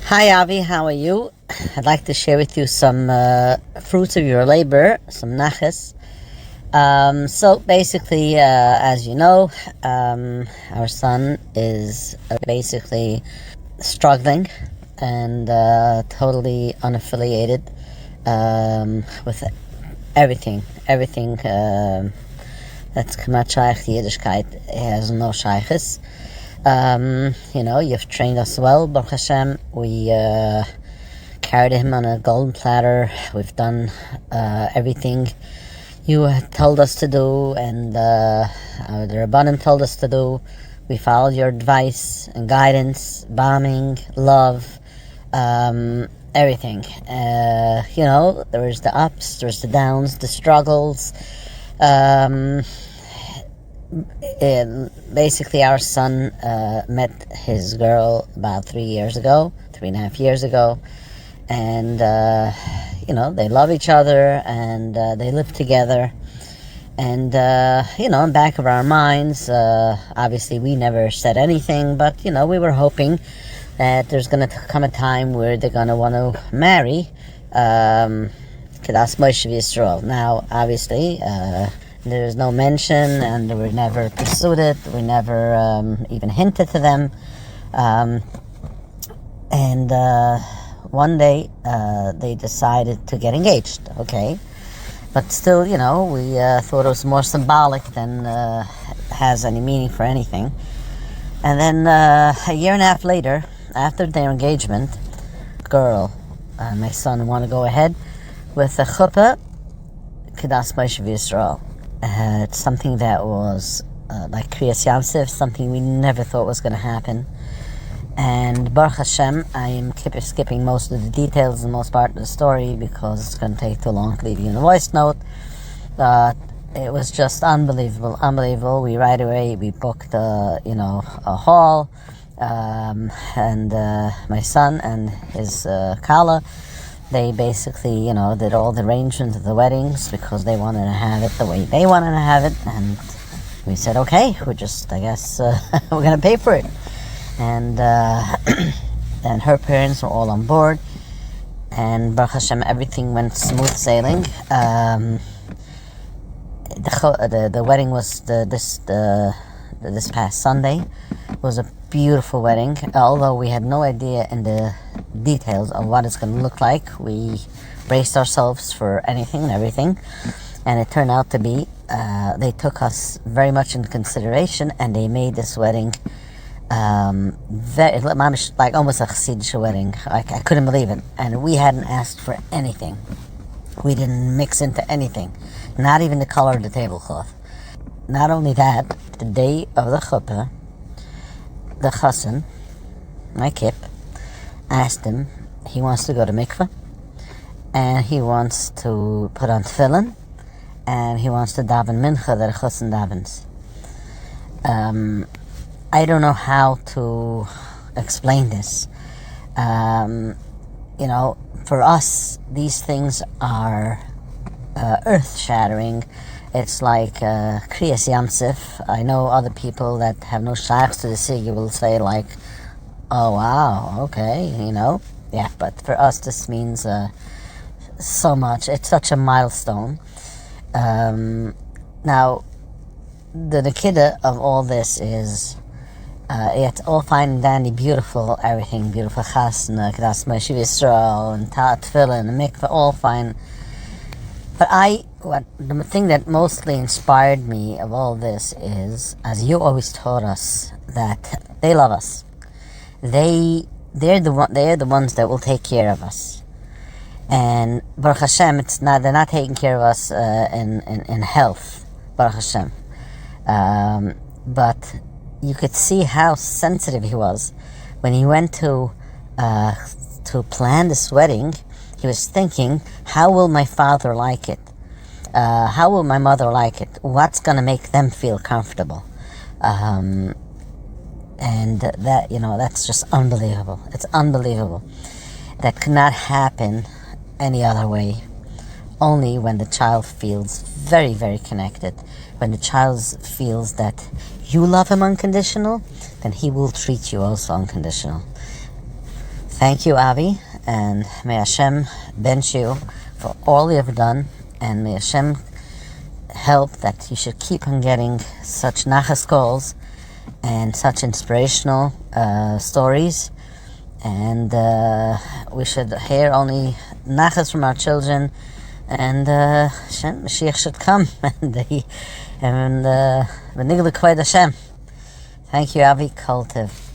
Hi Avi, how are you? I'd like to share with you some fruits of your labor, some naches. So basically, as you know, our son is basically struggling and totally unaffiliated with everything that's Kamat Shaykh Yiddishkeit has no shaykhs. You've trained us well, Baruch Hashem. We carried him on a golden platter. We've done everything you had told us to do, and the Rabbanim told us to do. We followed your advice and guidance, bombing, love, everything. There was the ups, there was the downs, the struggles. Basically, our son met his girl about 3.5 years ago, and they love each other, and they live together. And in the back of our minds, obviously we never said anything, but we were hoping that there's going to come a time where they're going to want to marry Kedas Moshe Yisrael. Now, obviously, there's no mention, and we never pursued it. We never even hinted to them. And one day, they decided to get engaged. Okay, but still, we thought it was more symbolic than has any meaning for anything. And then a year and a half later, after their engagement, girl, my son, want to go ahead with a chuppah, Kedas Moshe Yisrael. It's something that was like Kriyas Yamsif, something we never thought was going to happen. And Baruch Hashem, I am skipping most of the details and most part of the story because it's going to take too long to leave you in a voice note. It was just unbelievable. We right away, we booked a hall, and my son and his Kala, they basically, did all the arrangements of the weddings because they wanted to have it the way they wanted to have it. And we said, okay, we're just, I guess, we're going to pay for it. And and her parents were all on board. And Baruch Hashem, everything went smooth sailing. The wedding was this past Sunday. It was a beautiful wedding, although we had no idea in the details of what it's going to look like. We braced ourselves for anything and everything, and it turned out to be they took us very much into consideration, and they made this wedding very like almost a Chassidish wedding. I couldn't believe it, and we hadn't asked for anything. We didn't mix into anything, not even the color of the tablecloth. Not only that, the day of the chuppah, the chassan, my kip, asked him, he wants to go to mikveh, and he wants to put on tefillin, and he wants to daven mincha that a chassan davens. I don't know how to explain this. For us, these things are earth-shattering. It's like Kriyas Yamsif. I know other people that have no shaykhs to the sigi will say like, oh wow, okay, yeah, but for us this means so much. It's such a milestone. Now, the Nikita of all this is it's all fine and dandy, beautiful, everything, beautiful chasna, Kedas Moshe Yisrael, and tefillin, and mikveh, all fine. But the thing that mostly inspired me of all this is, as you always taught us, that they love us. They're the ones that will take care of us. And Baruch Hashem, they're not taking care of us in health, Baruch Hashem. But you could see how sensitive he was when he went to plan this wedding. He was thinking, how will my father like it? How will my mother like it? What's going to make them feel comfortable? And that, that's just unbelievable. It's unbelievable. That could not happen any other way. Only when the child feels very, very connected. When the child feels that you love him unconditional, then he will treat you also unconditional. Thank you, Avi, and may Hashem bench you for all you have done, and may Hashem help that you should keep on getting such nachas calls and such inspirational stories, and we should hear only nachas from our children, and Hashem Mashiach should come, and V'nigla Kvod Hashem. Thank you, Avi. Kol Tov.